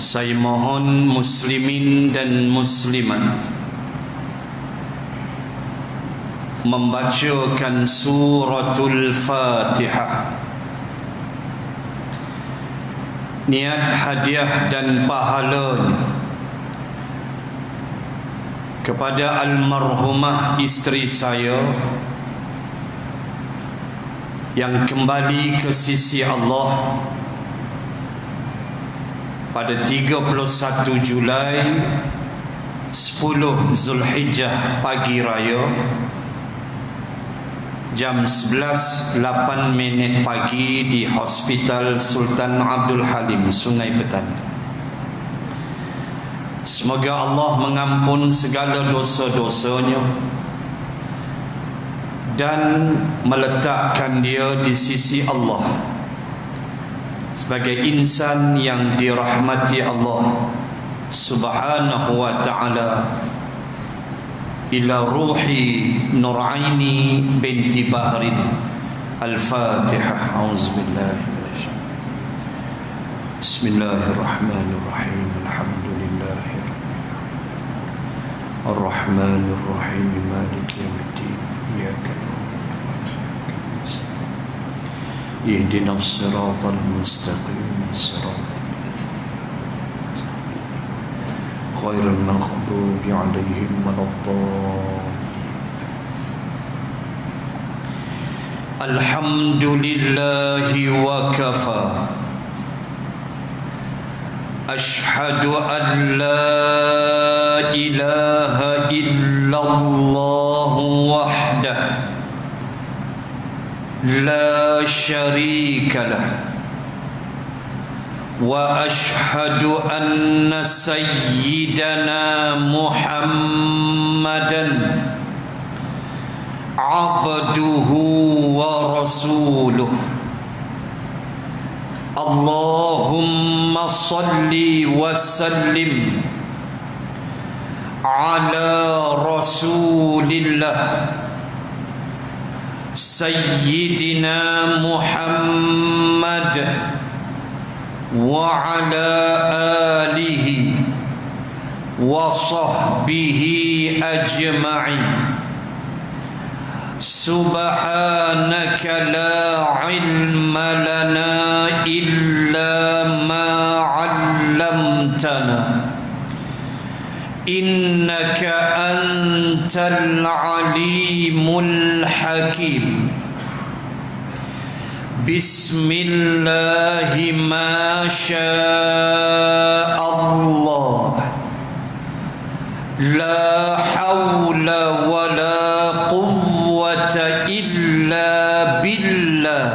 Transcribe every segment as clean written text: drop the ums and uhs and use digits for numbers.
Saya mohon muslimin dan muslimat membacakan suratul Fatihah. Niat hadiah dan pahalanya kepada almarhumah isteri saya yang kembali ke sisi Allah pada 31 Julai 10 Zulhijjah pagi raya jam 11.08 pagi di Hospital Sultan Abdul Halim, Sungai Petani. Semoga Allah mengampun segala dosa-dosanya dan meletakkan dia di sisi Allah sebagai insan yang dirahmati Allah Subhanahu wa ta'ala. Ila ruhi Nuraini binti Bahrin. Al-Fatihah. A'udzubillahi minasyaitonir rajim. Bismillahirrahmanirrahim. Alhamdulillahi Ar-Rahmanir Rahim. Maliki yaumiddin. Iyyaka اهدنا الصراط المستقيم صراط الذين غير المغضوب عليهم ولا الضالين. الحمد لله وكفى أشهد أن لا إله إلا الله وحده لا شريك له وأشهد أن سيدنا محمدا عبده ورسوله. اللهم صل وسلم على رسول الله سيدنا محمد وعلى آله وصحبه أجمعين. سبحانك لا علم لنا إلا ما علمتنا إنك أنت العليم الحكيم. بسم الله ما شاء الله لا حول ولا قوة إلا بالله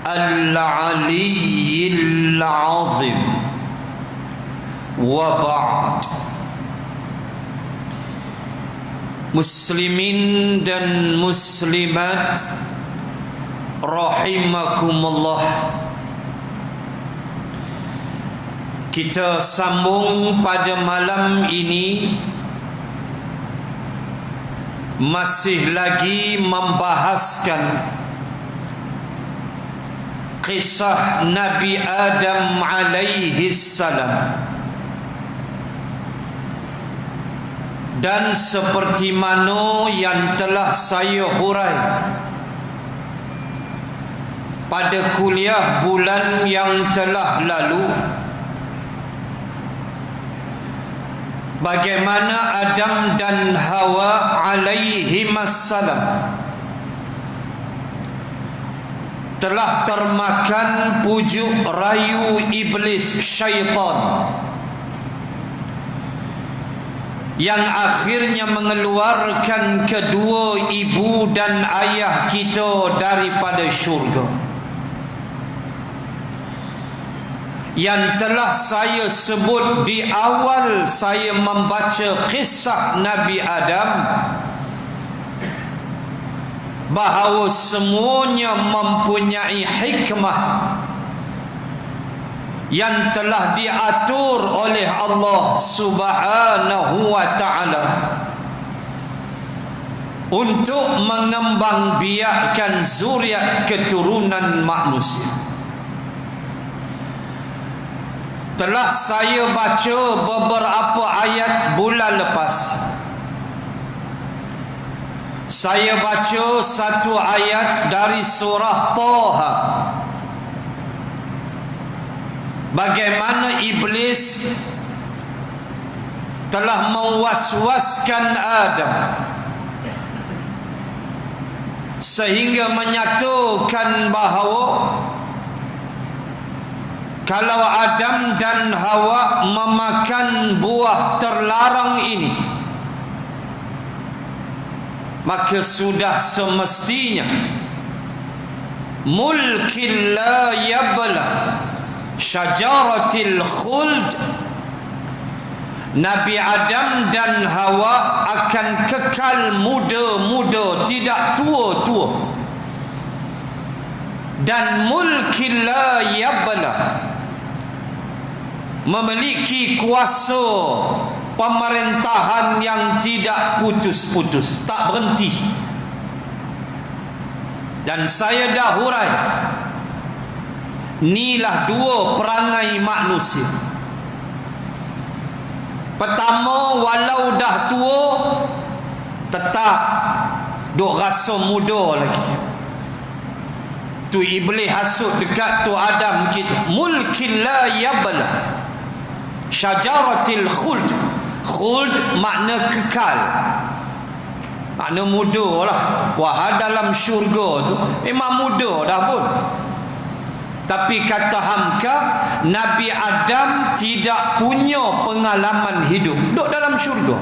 العلي العظيم. Wa ba'd. Muslimin dan muslimat rahimakumullah, kita sambung pada malam ini masih lagi membahaskan kisah Nabi Adam alaihi salam. Dan seperti mana yang telah saya hurai pada kuliah bulan yang telah lalu, bagaimana Adam dan Hawa alaihimassalam telah termakan pujuk rayu iblis syaitan yang akhirnya mengeluarkan kedua ibu dan ayah kita daripada syurga. Yang telah saya sebut di awal saya membaca kisah Nabi Adam, bahawa semuanya mempunyai hikmah yang telah diatur oleh Allah Subhanahu wa ta'ala untuk mengembangbiakkan zuriat keturunan manusia. telah saya baca beberapa ayat bulan lepas. Saya baca satu ayat dari surah Taha, bagaimana iblis telah mewaswaskan Adam sehingga menyatakan bahawa kalau Adam dan Hawa memakan buah terlarang ini, maka sudah semestinya mulkin la yabla syajaratil khuld, Nabi Adam dan Hawa akan kekal muda-muda, tidak tua-tua. Dan mulkin la yabla, memiliki kuasa pemerintahan yang tidak putus-putus, tak berhenti. Dan saya dah hurai, inilah dua perangai manusia. Pertama, walau dah tua tetap duk rasa muda lagi. Tu iblis hasut dekat tu Adam kita. Mulkin la yabla syajaratil khuld. Khuld makna kekal, makna muda lah. Wah, dalam syurga tu memang muda dah pun. Tapi kata Hamka, Nabi Adam tidak punya pengalaman hidup duduk dalam syurga.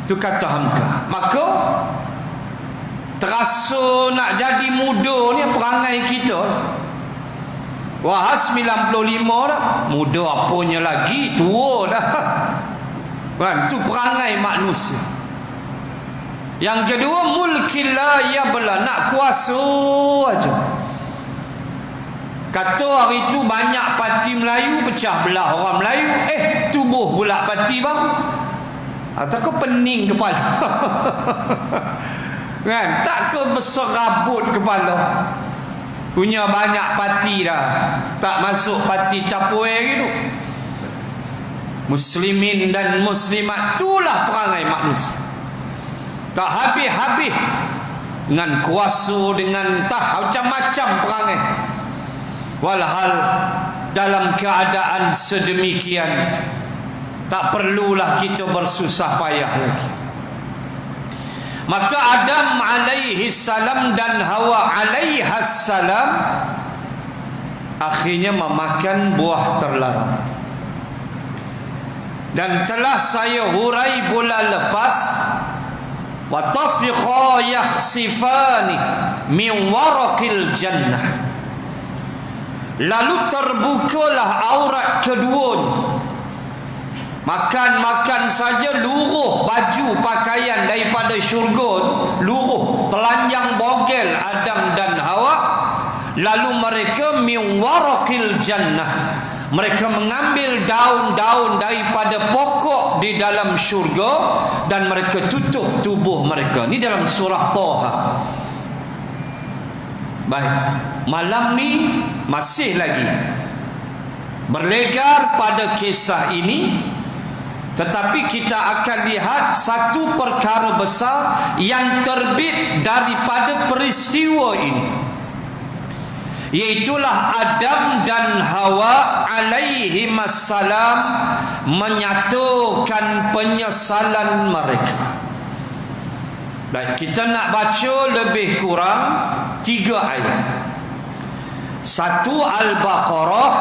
Itu kata Hamka. Maka terasa nak jadi muda ni perangai kita. Wah, 95 dah, muda apanya lagi, tua dah. Kan, tu perangai manusia. Yang kedua, mulkin la yabla, nak kuasa aja. Kata hari tu banyak parti Melayu pecah belah orang Melayu. Tubuh pula parti bang. Atau ke pening kepala. Kan, tak ke besar rabut kepala. Punya banyak parti dah, tak masuk parti Tapuai gitu. Muslimin dan muslimat, itulah perangai manusia. Tak habis-habis dengan kuasa, dengan macam-macam perangai. Walhal dalam keadaan sedemikian, tak perlulah kita bersusah payah lagi. Maka Adam alaihi salam dan Hawa alaihi salam akhirnya memakan buah terlarang. Dan telah saya hurai bulan lepas, wa tafiqa yakhsifani min waraqil jannah, lalu terbukalah aurat keduanya. Makan-makan saja luruh baju pakaian daripada syurga tu, luruh, telanjang bogel Adam dan Hawa. Lalu mereka min waraqil jannah, mereka mengambil daun-daun daripada pokok di dalam syurga dan mereka tutup tubuh mereka. Ini dalam surah Taha. Baik, malam ni masih lagi berlegar pada kisah ini, tetapi kita akan lihat satu perkara besar yang terbit daripada peristiwa ini, iaitulah Adam dan Hawa alaihi assalam menyatakan penyesalan mereka. Baik, kita nak baca lebih kurang 3 ayat. 1 Al-Baqarah,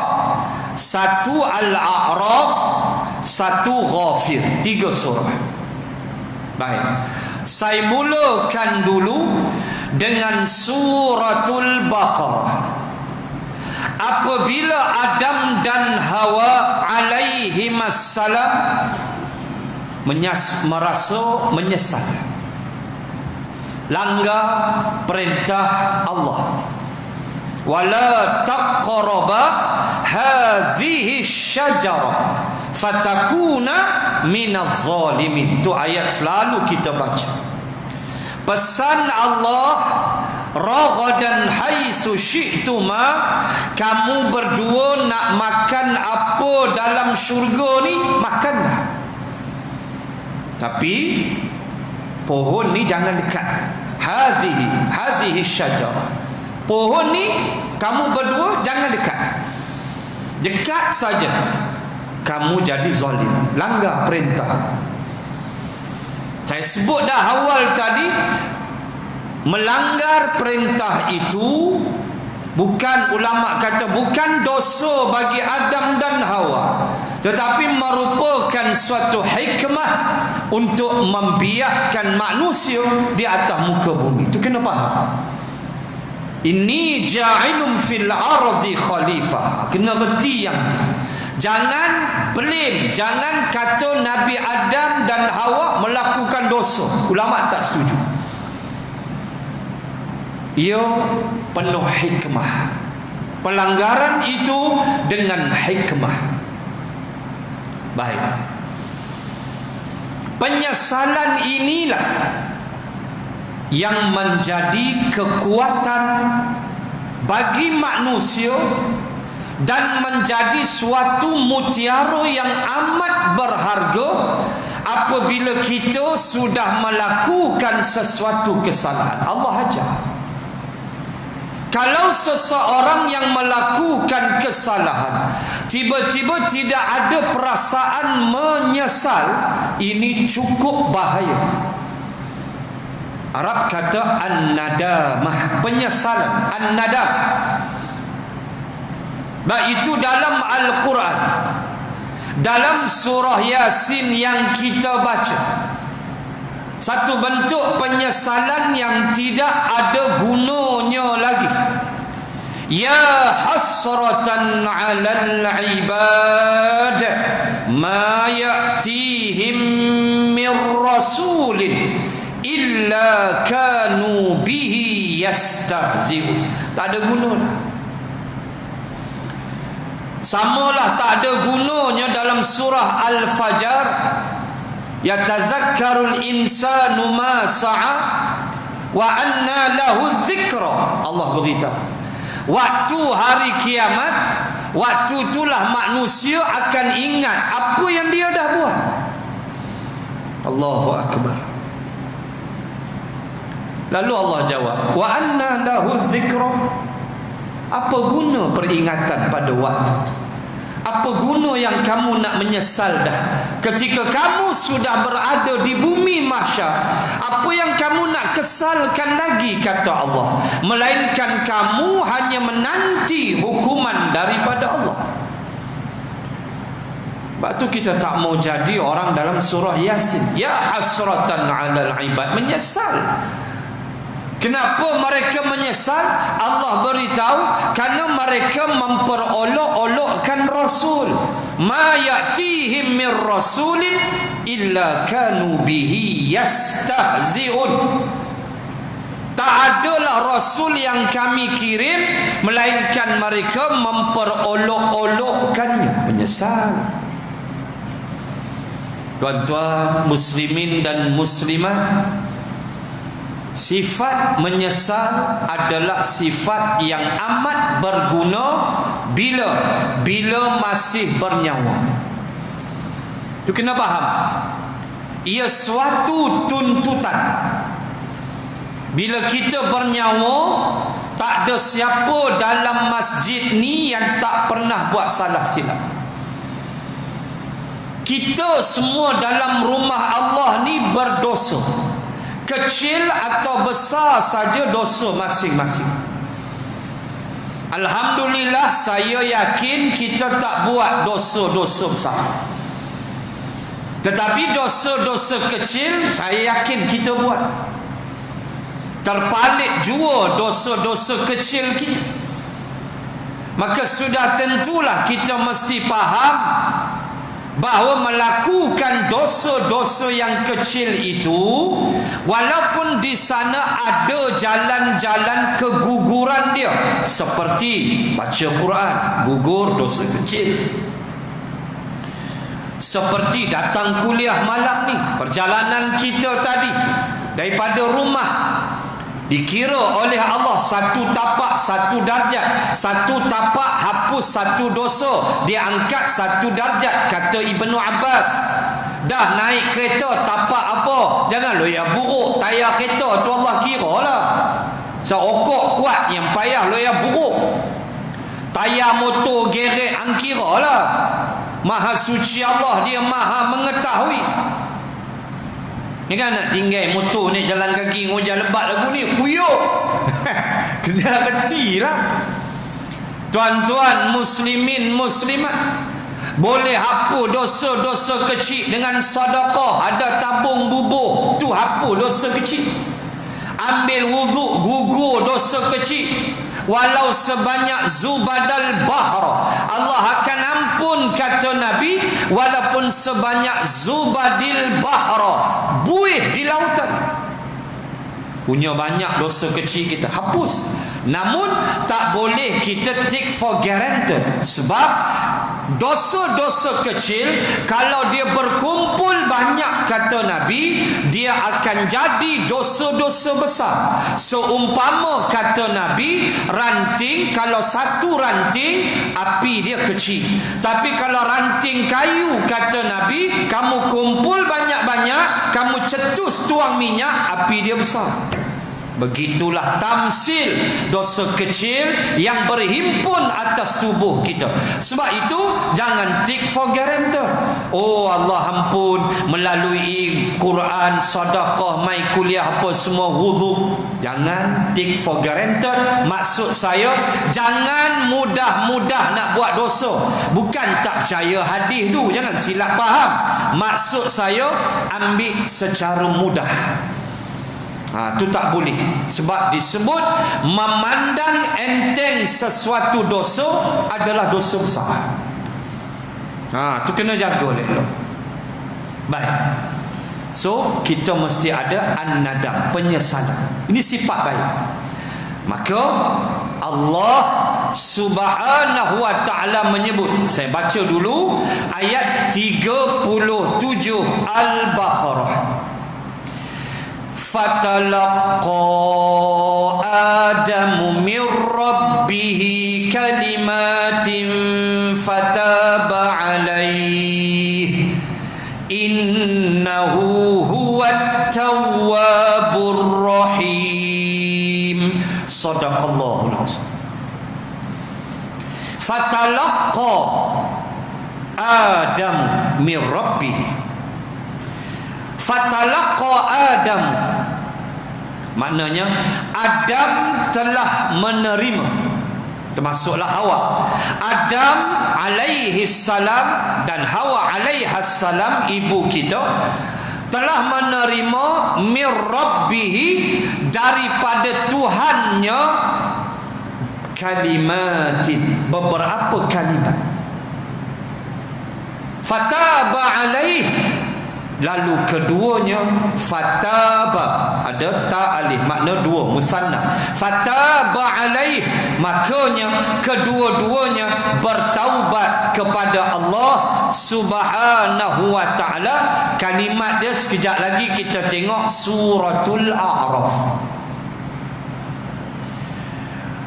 1 Al-A'raf, 1 Ghafir, 3 surah. Baik, saya mulakan dulu dengan suratul Baqarah. Apabila Adam dan Hawa alaihi assalam merasa menyesal, langgar perintah Allah, wala taqraba hadhihi syajarah fatakuna minadh zalimin. Tu ayat selalu kita baca. Pesan Allah, raghadan haitsu syi'tuma, kamu berdua nak makan apa dalam syurga ni, makanlah. Tapi pohon ni jangan dekat. Hadhihi syajarah. Pohon ni kamu berdua jangan dekat. Dekat saja, kamu jadi zalim, langgar perintah. Saya sebut dah awal tadi, melanggar perintah itu bukan, ulama kata bukan dosa bagi Adam dan Hawa, tetapi merupakan suatu hikmah untuk membiarkan manusia di atas muka bumi. Itu kena faham. Ini ja'ilun fil ardi khalifah. Kena reti yang jangan blame, jangan kata Nabi Adam dan Hawa melakukan dosa. Ulama tak setuju. Ia penuh hikmah. Pelanggaran itu dengan hikmah. Baik. Penyesalan inilah yang menjadi kekuatan bagi manusia dan menjadi suatu mutiara yang amat berharga apabila kita sudah melakukan sesuatu kesalahan. Allah ajar. Kalau seseorang yang melakukan kesalahan tiba-tiba tidak ada perasaan menyesal, ini cukup bahaya. Arab kata an-nadamah, penyesalan, an-nadam. Itu dalam Al-Quran, dalam surah Yasin yang kita baca, satu bentuk penyesalan yang tidak ada gunanya lagi. Ya hasratan 'alal 'ibad ma ya'tihim mir rasulin illa kanu bihi yastahzi'un. Tak ada guna lah. Samalah tak ada gunanya dalam surah Al-Fajr, yatazakkarul insanu ma sa'a wa anna lahu dzikra. Allah beritahu, waktu hari kiamat, waktu itulah manusia akan ingat apa yang dia dah buat. Allahu akbar. Lalu Allah jawab, wa anna lahu dzikra. Apa guna peringatan pada waktu itu? Apa guna yang kamu nak menyesal dah? Ketika kamu sudah berada di bumi mahsyar, apa yang kamu nak kesalkan lagi, kata Allah, melainkan kamu hanya menanti hukuman daripada Allah. Sebab tu kita tak mau jadi orang dalam surah Yasin, ya hasratan 'alal 'ibad, menyesal. Kenapa mereka menyesal? Allah beritahu, kerana mereka memperolok-olokkan Rasul. Ma ya'tihim mir rasulin illa kanu bihi yastahzi'un. Tak adalah Rasul yang kami kirim melainkan mereka memperolok-olokkannya, menyesal. Tuan-tuan muslimin dan muslimat, sifat menyesal adalah sifat yang amat berguna bila masih bernyawa. Itu kena faham. Ia suatu tuntutan. Bila kita bernyawa, tak ada siapa dalam masjid ni yang tak pernah buat salah silap. Kita semua dalam rumah Allah ni berdosa. Kecil atau besar saja dosa masing-masing. Alhamdulillah, saya yakin kita tak buat dosa-dosa besar. Tetapi dosa-dosa kecil saya yakin kita buat. Terpalit jua dosa-dosa kecil kita. Maka sudah tentulah kita mesti faham bahawa melakukan dosa-dosa yang kecil itu, walaupun di sana ada jalan-jalan keguguran dia, seperti baca Quran, gugur dosa kecil. Seperti datang kuliah malam ni, perjalanan kita tadi daripada rumah Dikira oleh Allah satu tapak satu darjat, satu tapak hapus satu dosa, dia angkat satu darjat. Kata Ibnu Abbas, dah naik kereta tapak apa, jangan loya buruk tayar kereta tu, Allah kira lah. Seokok kuat yang payah loya buruk. Tayar motor geret angkira lah. Maha suci Allah, dia maha mengetahui. Ni kan nak tinggal motor ni jalan kaki hujan lebat lagu ni kuyuk. Kena reti lah. Tuan-tuan muslimin muslimat, boleh hapus dosa-dosa kecil dengan sedekah. Ada tabung bubuh tu hapus dosa kecil. Ambil wuduk gugur dosa kecil. Walau sebanyak zubadal bahr, Allah akan ampun, kata Nabi, walaupun sebanyak zubadil bahr, buih di lautan. Punya banyak dosa kecil kita hapus. Namun tak boleh kita take for granted. Sebab dosa-dosa kecil kalau dia berkumpul banyak, kata Nabi, dia akan jadi dosa-dosa besar. Seumpama, kata Nabi, ranting, kalau satu ranting api dia kecil, tapi kalau ranting kayu, kata Nabi, kamu kumpul banyak-banyak, kamu cetus tuang minyak, api dia besar. Begitulah tamsil dosa kecil yang berhimpun atas tubuh kita. Sebab itu jangan take for granted. Oh Allah ampun, melalui Quran, sedekah, mai kuliah apa semua, wuduk, jangan take for granted. Maksud saya, jangan mudah-mudah nak buat dosa. Bukan tak percaya hadis tu, jangan silap faham. Maksud saya, ambil secara mudah. Tu tak boleh. Sebab disebut memandang enteng sesuatu dosa adalah dosa besar. Tu kena jaga oleh Allah. Baik. So kita mesti ada an-nadam, penyesalan. Ini sifat baik. Maka Allah Subhanahu wa ta'ala menyebut, saya baca dulu ayat 37 Al-Baqarah. Fatalaqa Adamu min Rabbihi kalimatin fataba alaihi innahu huwat tawwabur rahim. Sadaqallahul azim. Fatalaqa Adam min Rabbihi. Fatalaqa Adam, maknanya Adam telah menerima, termasuklah Hawa. Adam alaihi salam dan Hawa alaihi salam, ibu kita, telah menerima mir rabbihi, daripada Tuhannya, kalimatin, beberapa kalimat. Fataba alaihi, lalu keduanya fataba, ada ta alif, makna dua, musanna. Fataba alaih, makanya kedua-duanya bertaubat kepada Allah Subhanahu wa ta'ala. Kalimat dia sekejap lagi kita tengok suratul A'raf.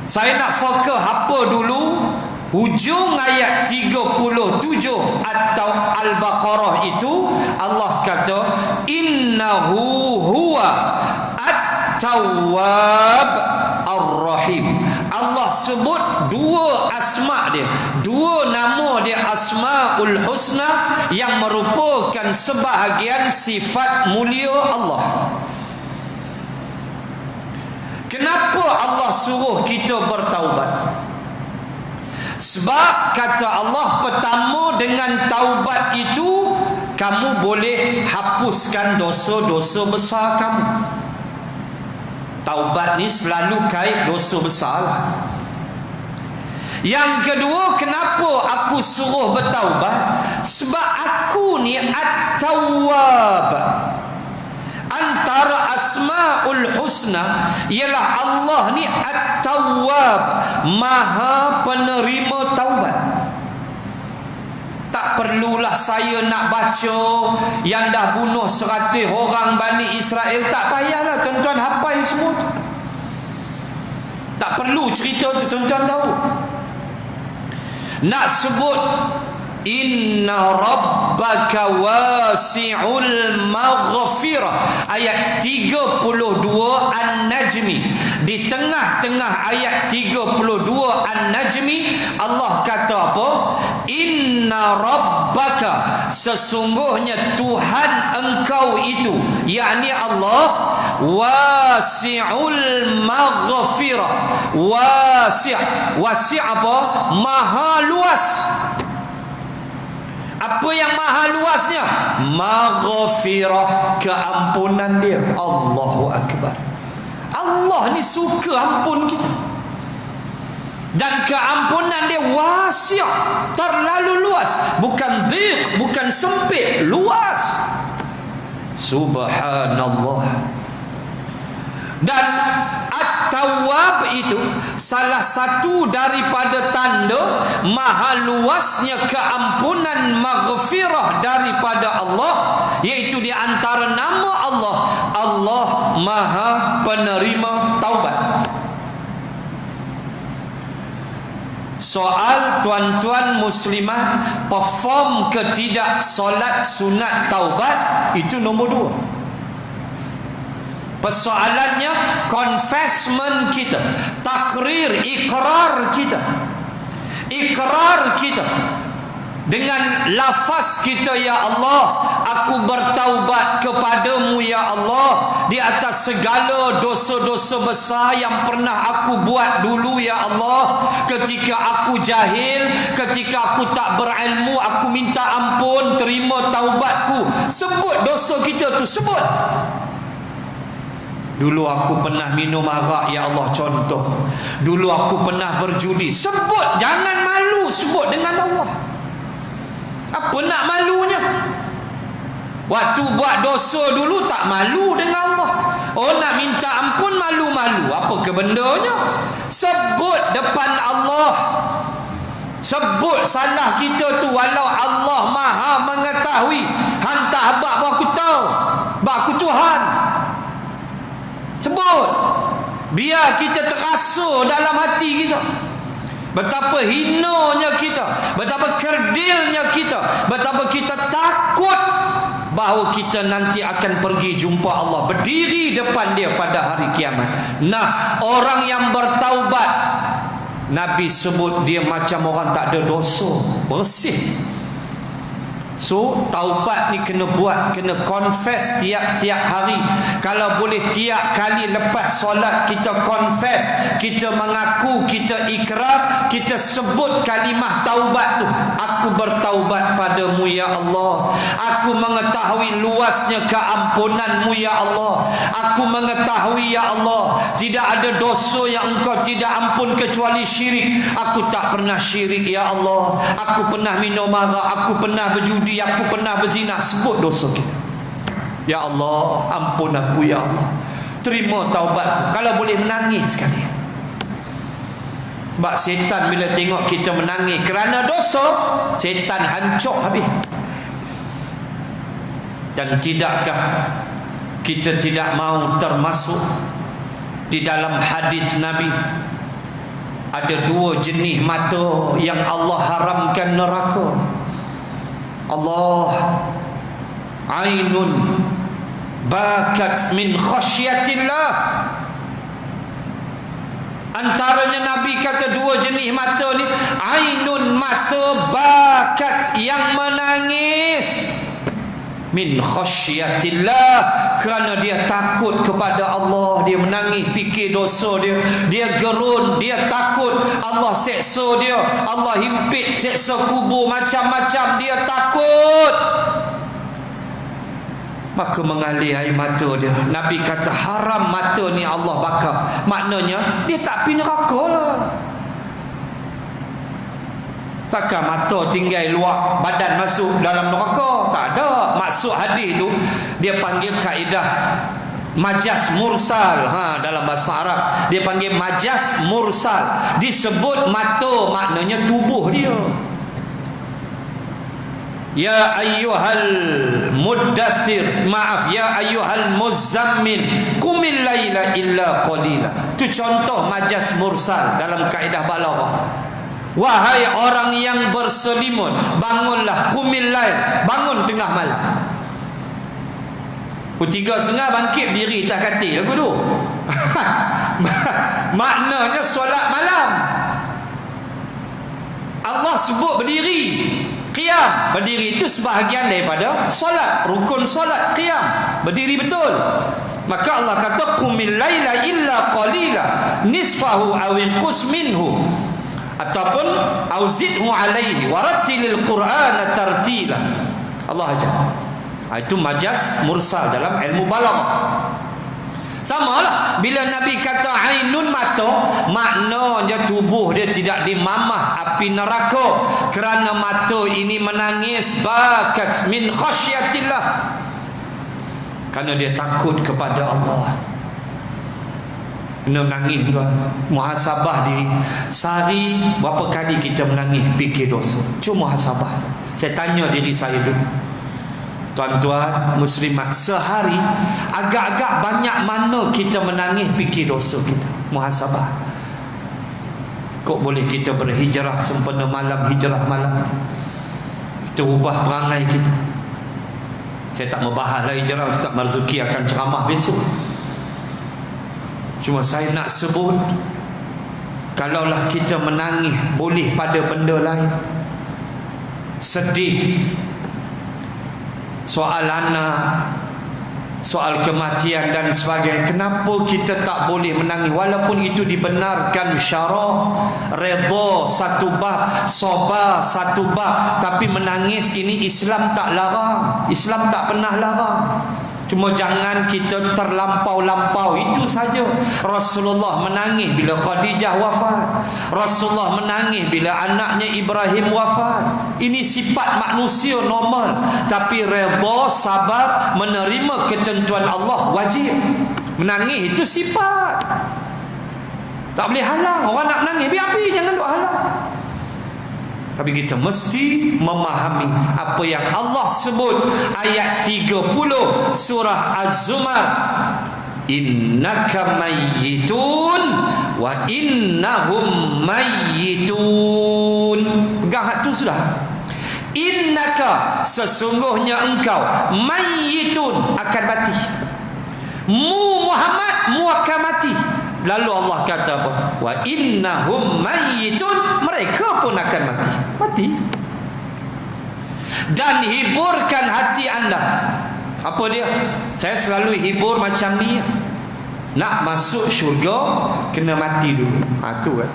Saya nak fokus apa dulu? Hujung ayat 37 atau Al-Baqarah itu, Allah kata innahu huwa at-tawwab ar-rahim. Allah sebut dua asma dia, dua nama dia, Asmaul Husna, yang merupakan sebahagian sifat mulia Allah. Kenapa Allah suruh kita bertaubat? Sebab kata Allah, pertama dengan taubat itu kamu boleh hapuskan dosa-dosa besar kamu. Taubat ni selalu kait dosa besar lah. Yang kedua, kenapa aku suruh bertaubat? Sebab aku ni At-Tawwab. Antara Asmaul Husna ialah Allah ni At-Tawwab, Maha penerima taubat. Tak perlulah saya nak baca yang dah bunuh 100 orang Bani Israel. Tak payahlah tuan-tuan hafal semua tu. Tak perlu cerita tu, tuan-tuan tahu. Nak sebut inna rabbaka wasi'ul maghfirah, ayat 32 An-Najmi. Di tengah-tengah ayat 32 An-Najmi, Allah kata apa? Inna rabbaka, sesungguhnya Tuhan engkau itu, yakni Allah, wasi'ul maghfirah. Wasi' apa? Maha luas. Apa yang maha luasnya? Maghfirah, keampunan dia. Allahu Akbar. Allah ni suka ampun kita. Dan keampunan dia wasi', terlalu luas. Bukan dhiq, bukan sempit, luas. Subhanallah. Dan At-Tawwab itu salah satu daripada tanda maha luasnya keampunan maghfirah daripada Allah, iaitu di antara nama Allah, Allah Maha Penerima Taubat. Soal tuan-tuan muslimat perform ke tidak solat sunat taubat, itu nombor 2. Persoalannya confessment kita, takrir, ikrar kita. Ikrar kita dengan lafaz kita, ya Allah, aku bertaubat kepadamu ya Allah di atas segala dosa-dosa besar yang pernah aku buat dulu ya Allah. Ketika aku jahil, ketika aku tak berilmu, aku minta ampun, terima taubatku. Sebut dosa kita tu, sebut. Dulu aku pernah minum arak ya Allah, contoh. Dulu aku pernah berjudi. Sebut, jangan malu, sebut dengan Allah. Apa nak malunya? Waktu buat dosa dulu tak malu dengan Allah. Oh, nak minta ampun malu-malu. Apa kebendanya? Sebut depan Allah. Sebut salah kita tu, walau Allah Maha mengetahui. Hantar abang aku tahu. Bak aku Tuhan. Sebut. Biar kita terasa dalam hati kita betapa hinanya kita, betapa kerdilnya kita, betapa kita takut bahawa kita nanti akan pergi jumpa Allah, berdiri depan dia pada hari kiamat. Nah, orang yang bertaubat, Nabi sebut dia macam orang tak ada dosa, bersih. So, taubat ni kena buat, kena confess tiap-tiap hari. Kalau boleh tiap kali lepas solat kita confess, kita mengaku, kita ikrar, kita sebut kalimah taubat tu. Aku bertaubat padamu ya Allah. Aku mengetahui luasnya keampunanmu ya Allah. Aku mengetahui ya Allah, tidak ada dosa yang engkau tidak ampun kecuali syirik. Aku tak pernah syirik ya Allah. Aku pernah minum arak, aku pernah berjudi, aku pernah berzina. Sebut dosa kita. Ya Allah, ampun aku ya Allah. Terima taubatku. Kalau boleh menangis sekali. Sebab setan bila tengok kita menangis kerana dosa, setan hancur habis. Dan tidakkah kita tidak mahu termasuk di dalam hadis Nabi, ada 2 jenis mata yang Allah haramkan neraka. Allah, ainun bakat min khasyatillah. Antaranya Nabi kata 2 jenis mata ni, ainun, mata bakat, yang menangis, min khasyatillah, kerana dia takut kepada Allah. Dia menangis fikir dosa dia, dia gerun, dia takut Allah seksa dia, Allah himpit seksa kubur, macam-macam dia takut, maka mengalir air mata dia. Nabi kata haram mata ni Allah bakar. Maknanya dia tak pergi neraka lah. Takkan mata tinggal luar, badan masuk dalam neraka? Tak ada. Maksud hadis tu dia panggil kaedah majaz mursal. Dalam bahasa Arab dia panggil majaz mursal. Disebut mata, maknanya tubuh dia. Ya ayyuhal muddathir, maaf, ya ayyuhal muzammil, qumil laila illa qalila. Itu contoh majaz mursal dalam kaedah balaghah. Wahai orang yang berselimut, bangunlah, qumil lail, bangun tengah malam. Pukul 3.30 bangkit diri atas katil aku tu. Maknanya solat malam. Allah sebut berdiri, qiyam. Berdiri itu sebahagian daripada solat, rukun solat qiyam, berdiri betul. Maka Allah kata qumil laila illa qalila nisfahu aw inqus minhu ataupun auzidhu alaihi warattilil qur'ana tartila. Allah ajar. Itu majaz mursal dalam ilmu balaghah. Sama lah bila Nabi kata ainun mata, maknanya tubuh dia tidak dimamah api neraka kerana mata ini menangis bakat min khasyatillah, kerana dia takut kepada Allah. Kena menangis tuan, muhasabah diri. Sehari berapa kali kita menangis fikir dosa? Cuma muhasabah. Saya tanya diri saya dulu, tuan-tuan muslimat, sehari agak-agak banyak mana kita menangis fikir dosa kita? Muhasabah. Kok boleh kita berhijrah sempena malam, hijrah malam, kita ubah perangai kita. Saya tak membahas lah hijrah, Ustaz Marzuki akan ceramah besok. Cuma saya nak sebut, kalaulah kita menangis boleh pada benda lain, sedih, soal anak, soal kematian dan sebagainya, kenapa kita tak boleh menangis walaupun itu dibenarkan syarak? Redha satu bab, sabar satu bab, tapi menangis ini Islam tak larang, Islam tak pernah larang. Cuma jangan kita terlampau-lampau, itu saja. Rasulullah menangis bila Khadijah wafat, Rasulullah menangis bila anaknya Ibrahim wafat. Ini sifat manusia normal. Tapi redha, sabar, menerima ketentuan Allah wajib. Menangis itu sifat, tak boleh halang. Orang nak menangis biar pergi, jangan duk halang. Tapi kita mesti memahami apa yang Allah sebut ayat 30 surah Az-Zumar, innaka mayyitun wa innahum mayyitun. Pegang hak tu sudah. Innaka, sesungguhnya engkau, mayyitun, akan mati. Muhammad, mu akan mati. Lalu Allah kata apa? Wa innahum mayyitun, mereka pun akan mati. Mati. Dan hiburkan hati anda. Apa dia? Saya selalu hibur macam ni. Nak masuk syurga kena mati dulu. Tu kan?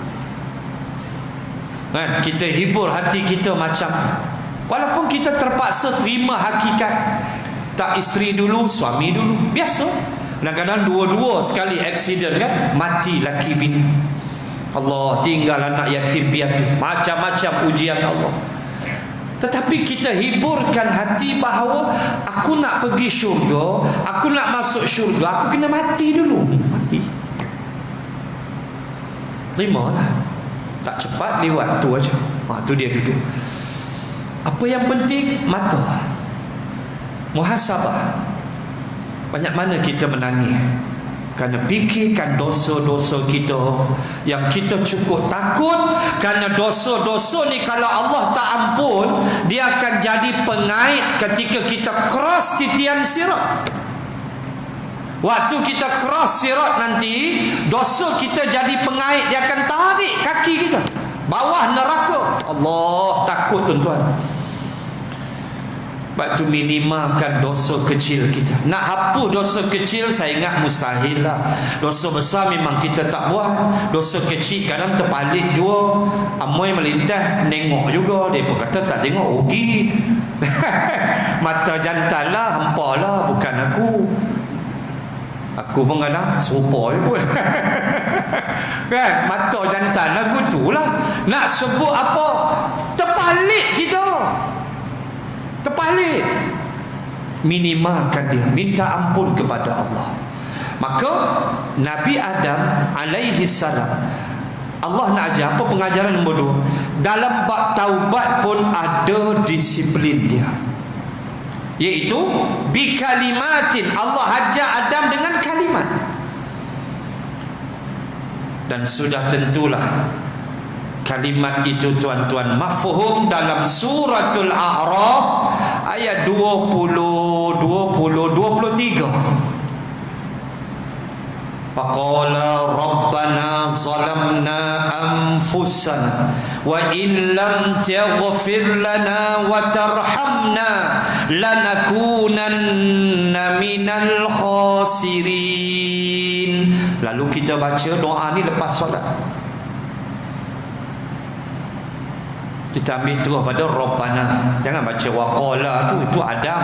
Kita hibur hati kita macam tu. Walaupun kita terpaksa terima hakikat, tak isteri dulu, suami dulu, biasa. Kadang-kadang dua-dua sekali aksiden kan, mati laki bini. Allah, tinggal anak yatim piatu, macam-macam ujian Allah. Tetapi kita hiburkan hati bahawa aku nak pergi syurga, aku nak masuk syurga, aku kena mati dulu. Mati. Terimalah. Tak cepat lewat tu aja. Tu dia duduk. Apa yang penting? Mata. Muhasabah. Banyak mana kita menangis kerana fikirkan dosa-dosa kita yang kita cukup takut, kerana dosa-dosa ni kalau Allah tak ampun, dia akan jadi pengait ketika kita cross titian sirat. Waktu kita cross sirat nanti, dosa kita jadi pengait, dia akan tarik kaki kita bawah neraka. Allah, takut tuan-tuan. Sebab tu minimalkan dosa kecil kita. Nak hapus dosa kecil, saya ingat mustahil lah. Dosa besar memang kita tak buat. Dosa kecil kadang terpalit juga. Amoy melintas, nengok juga. Dia pun kata tak tengok, rugi. Mata jantan lah, hampa lah, bukan aku. Aku pun kadang serupa je pun. Kan? Mata jantan aku tu lah. Nak sebut apa? Terpalit kita. Terpalit. Minimalkan dia, minta ampun kepada Allah. Maka Nabi Adam alaihi salam, Allah nak ajar apa? Pengajaran nombor 2. Dalam bab taubat pun ada disiplin dia, iaitu bi kalimatin. Allah ajar Adam dengan kalimat. Dan sudah tentulah kalimat itu tuan-tuan mafhum dalam suratul A'raf ayat 23. Faqala rabbana zalamna anfusana wa in lam taghfir lana wa tarhamna lanakunanna minal khasirin. Lalu kita baca doa ni lepas solat. Kita ambil terus pada Rabbana. Jangan baca waqala tu, itu Adam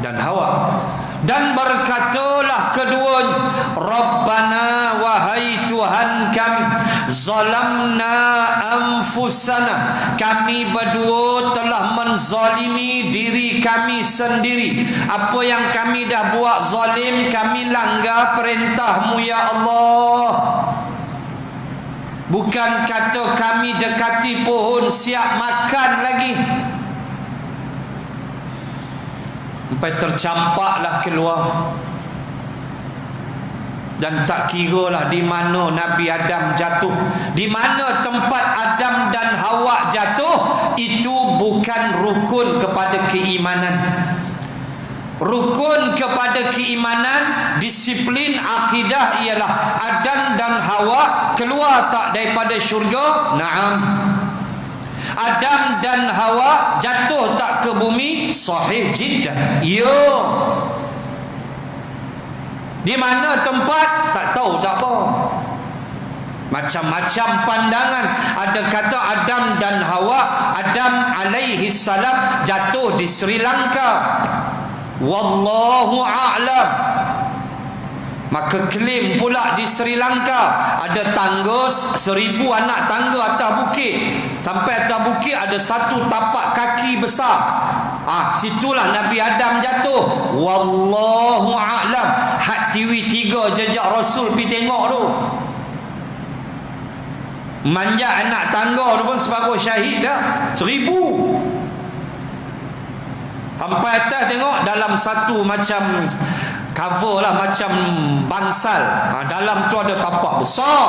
dan Hawa. Dan berkatalah keduanya, Rabbana, wahai Tuhan kami, zalamna anfusana, kami berdua telah menzalimi diri kami sendiri. Apa yang kami dah buat zalim, kami langgar perintah-Mu ya Allah. Bukan kata kami dekati pohon siap makan lagi, sampai tercampaklah keluar. Dan tak kiralah di mana Nabi Adam jatuh, di mana tempat Adam dan Hawa jatuh, itu bukan rukun kepada keimanan. Rukun kepada keimanan, disiplin akidah ialah Adam dan Hawa keluar tak daripada syurga? Naam. Adam dan Hawa jatuh tak ke bumi? Sahih jiddan. Ya. Di mana tempat? Tak tahu, tak apa. Macam-macam pandangan. Ada kata Adam dan Hawa, Adam alaihi salam jatuh di Sri Lanka. Wallahu a'lam. Maka klaim pula di Sri Lanka ada tangga 1000 anak tangga atas bukit. Sampai atas bukit ada satu tapak kaki besar. Situlah Nabi Adam jatuh. Wallahu a'lam. Hak TV 3 jejak Rasul pergi tengok tu. Manjat anak tangga tu pun sebagai syahid dah. 1000. Sampai atas tengok dalam satu macam cover lah, macam bangsal. Dalam tu ada tapak besar.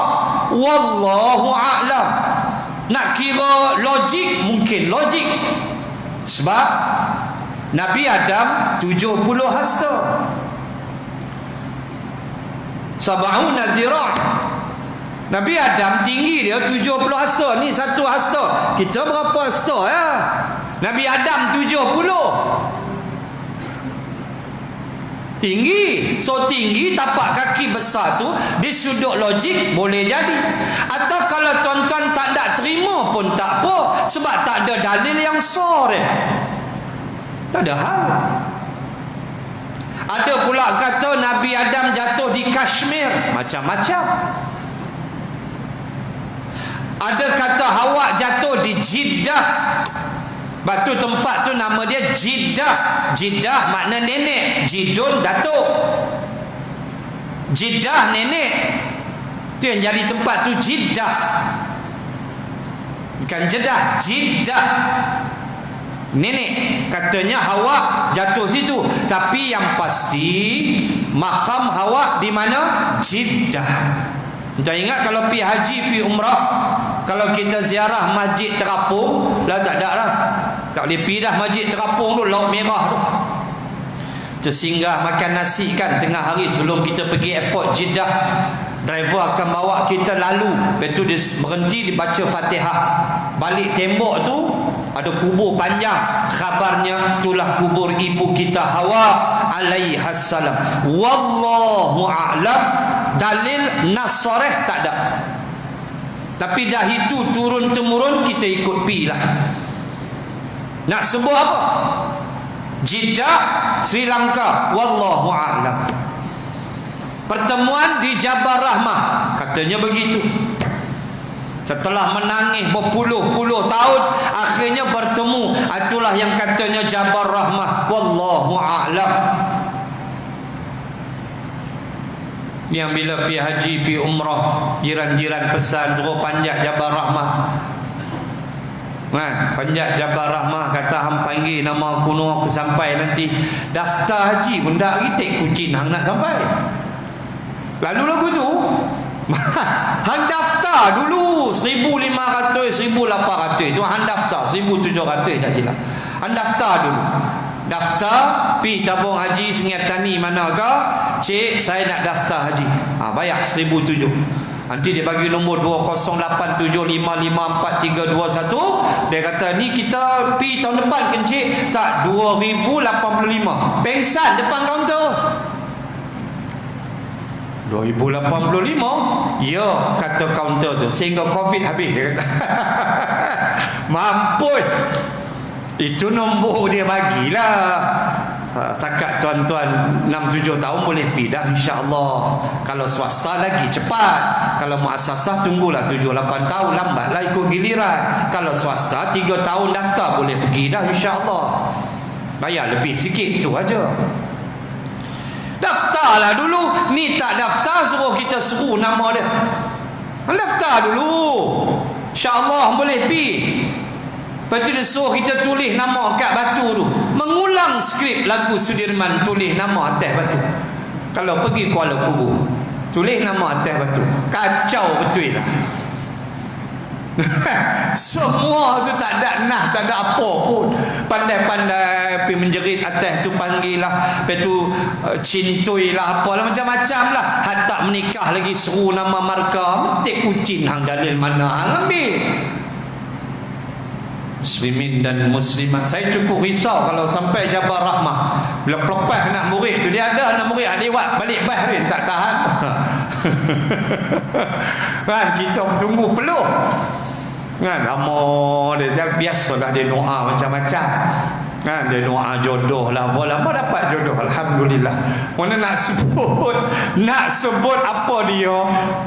Wallahu a'lam. Nak kira logik, mungkin logik. Sebab Nabi Adam 70 hasta. Sab'una zira'. Nabi Adam tinggi dia 70 hasta. Ni satu hasta. Kita berapa hasta ya? Nabi Adam 70. Tinggi. So tinggi, tapak kaki besar tu, di sudut logik boleh jadi. Atau kalau tuan-tuan tak nak terima pun tak apa, sebab tak ada dalil yang sahih. Tak ada hal. Ada pula kata Nabi Adam jatuh di Kashmir. Macam-macam. Ada kata Hawa jatuh di Jeddah. Batu tempat tu nama dia Jeddah. Jeddah makna nenek, Jidun datuk. Jeddah nenek. Tu yang jadi tempat tu Jeddah. Bukan Jeddah, Jeddah. Nenek. Katanya Hawa jatuh situ. Tapi yang pasti makam Hawa di mana? Jeddah. Kita ingat kalau pergi haji, pergi umrah, kalau kita ziarah masjid terapung, lah tak ada lah. Tak boleh pergi dah masjid terapung tu, Laut Merah tu. Tersinggah makan nasi kan tengah hari sebelum kita pergi airport Jeddah. Driver akan bawa kita lalu. Lepas tu dia berhenti, dia baca Fatihah. Balik tembok tu ada kubur panjang. Khabarnya itulah kubur ibu kita Hawa alaihassalam. Wallahu a'lam. Dalil nasareh tak ada. Tapi dah itu turun-temurun, kita ikut pi lah. Nak sebut apa? Jeddah, Sri Lanka. Wallahu a'lam. Pertemuan di Jabal Rahmah. Katanya begitu. Setelah menangis berpuluh-puluh tahun, akhirnya bertemu. Itulah yang katanya Jabal Rahmah. Wallahu a'lam. Yang bila pergi haji, pergi umrah, jiran-jiran pesan suruh panjat Jabal Rahmah. Panjat Jabal Rahmah, kata hang panggil nama kuno aku sampai nanti. Daftar haji pun tak kita kucing hang nak sampai. Lalu lagu tu Hang daftar dulu 1,500, 1,800 itu hang daftar, 1,700 tak silap. Hang daftar dulu. Daftar pi tabung haji Sungai Tani manakah? Cik, saya nak daftar haji. Bayar 1,700. Nanti dia bagi nombor 2087555431. Dia kata ni kita pi tahun depan kan cik? Tak, 2085. Pengsan depan kaunter. 2085? Ya, kata kaunter tu. Sehingga Covid habis, dia kata. Mampus. Itu nombor dia bagilah. Setakat tuan-tuan 6-7 tahun boleh pergi dah, insya-Allah. Kalau swasta lagi cepat. Kalau muasasah tunggulah 7-8 tahun, lambatlah ikut giliran. Kalau swasta 3 tahun daftar boleh pergi dah, insya-Allah. Bayar lebih sikit tu aja. Daftarlah dulu. Ni tak daftar suruh kita seru nama dia. Daftar dulu. InsyaAllah boleh pi. Lepas tu dia suruh kita tulis nama kat batu tu. Mengulang skrip lagu Sudirman, tulis nama atas batu. Kalau pergi Kuala Kubur, tulis nama atas batu. Kacau betul lah. Semua tu tak ada nah, tak ada apa pun. Pandai-pandai pergi menjerit atas tu, panggil lah. Lepas tu cintui lah, apalah macam-macam lah. Hatta menikah lagi seru nama markah. Mesti kucing hang dalil mana hang ambil. Muslimin dan muslimat, saya cukup risau kalau sampai Jabal Rahmah bila pelepas nak murid tu, dia ada anak murid lewat balik bahrin tak tahan. Kan kita tunggu peluh kan, lama dia biasalah dia doa macam-macam kan, dia doa jodoh lah, lama dapat jodoh, alhamdulillah. Mana nak sebut apa dia,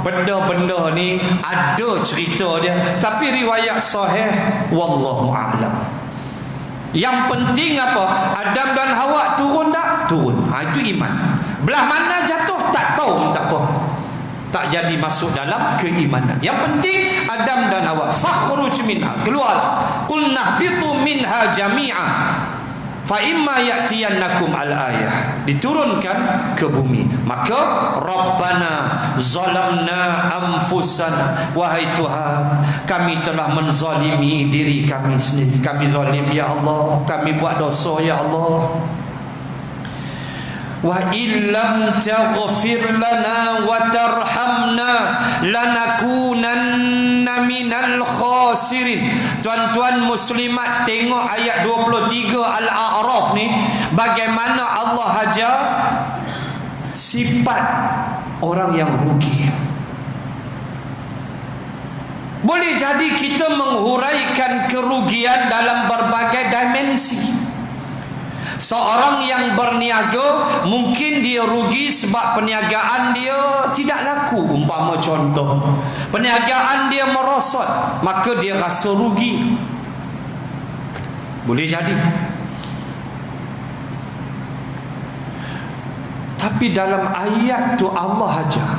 benda-benda ni ada cerita dia, tapi riwayat sahih wallahu a'lam. Yang penting apa? Adam dan Hawa turun tak? Turun. Itu iman. Belah mana jatuh tak tahu, tak apa. Tak jadi masuk dalam keimanan. Yang penting Adam dan Hawa fakhruj minha, keluar. Qul nahbitu minha jami'a fa imma ya'tiyannakum al-ayah, diturunkan ke bumi. Maka Rabbana zalamna anfusana, wahai Tuhan, kami telah menzalimi diri kami sendiri. Kami zalim ya Allah, kami buat dosa ya Allah. Wa illam taghfir lana wa tarhamna lanakunanna minal khasirin. Tuan-tuan muslimat, tengok ayat 23 Al-A'raf ni, bagaimana Allah ajar sifat orang yang rugi. Boleh jadi kita menghuraikan kerugian dalam berbagai dimensi. Seorang yang berniaga, mungkin dia rugi sebab perniagaan dia tidak laku. Umpama contoh, perniagaan dia merosot, maka dia rasa rugi. Boleh jadi. Tapi dalam ayat tu Allah ajar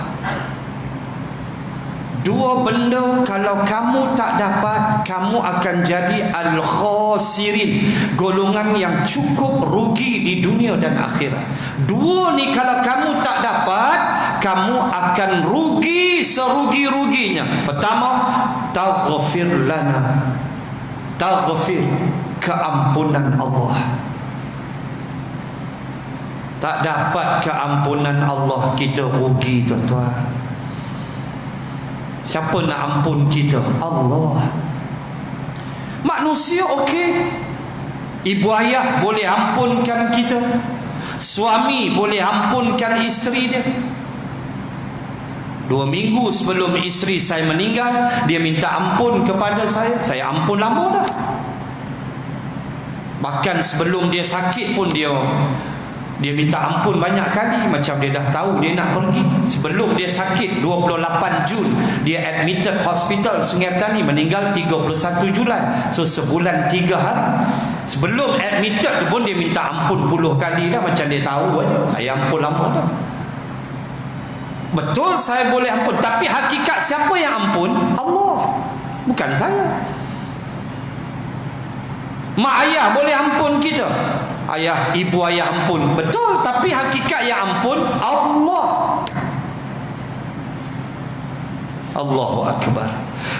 dua benda, kalau kamu tak dapat, kamu akan jadi al-khasirin, golongan yang cukup rugi di dunia dan akhirat. Dua ni kalau kamu tak dapat, kamu akan rugi serugi-ruginya. Pertama, taghfir lana, taghfir, keampunan Allah. Tak dapat keampunan Allah, kita rugi tuan-tuan. Siapa nak ampun kita? Allah. Manusia okey, ibu ayah boleh ampunkan kita, suami boleh ampunkan isteri dia. 2 minggu sebelum isteri saya meninggal, dia minta ampun kepada saya ampun lama dah. Bahkan sebelum dia sakit pun dia minta ampun banyak kali. Macam dia dah tahu dia nak pergi. Sebelum dia sakit 28 Jun dia admitted hospital Sungai Petani, meninggal 31 Julai. So sebulan 3 hari. Sebelum admitted tu pun dia minta ampun puluh kali dah. Macam dia tahu aja, saya ampun lama dah. Betul saya boleh ampun, tapi hakikat siapa yang ampun? Allah, bukan saya. Mak ayah boleh ampun kita, ayah, ibu ayah ampun, betul, tapi hakikat yang ampun Allah. Allahu Akbar.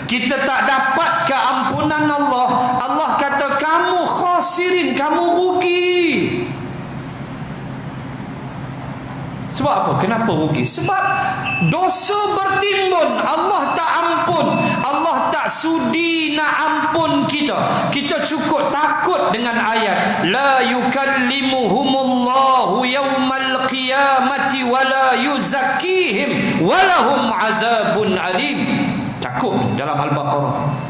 Kita tak dapat keampunan Allah. Allah kata kamu khasirin, kamu rugi. Sebab apa? Kenapa rugi? Sebab dosa bertimbun, Allah tak ampun. Allah tak sudi nak ampun kita. Kita cukup takut dengan ayat la yukallimuhumullahu yaumal qiyamati wala yuzakkihim walahum azabun alim. Takut dalam Al-Baqarah.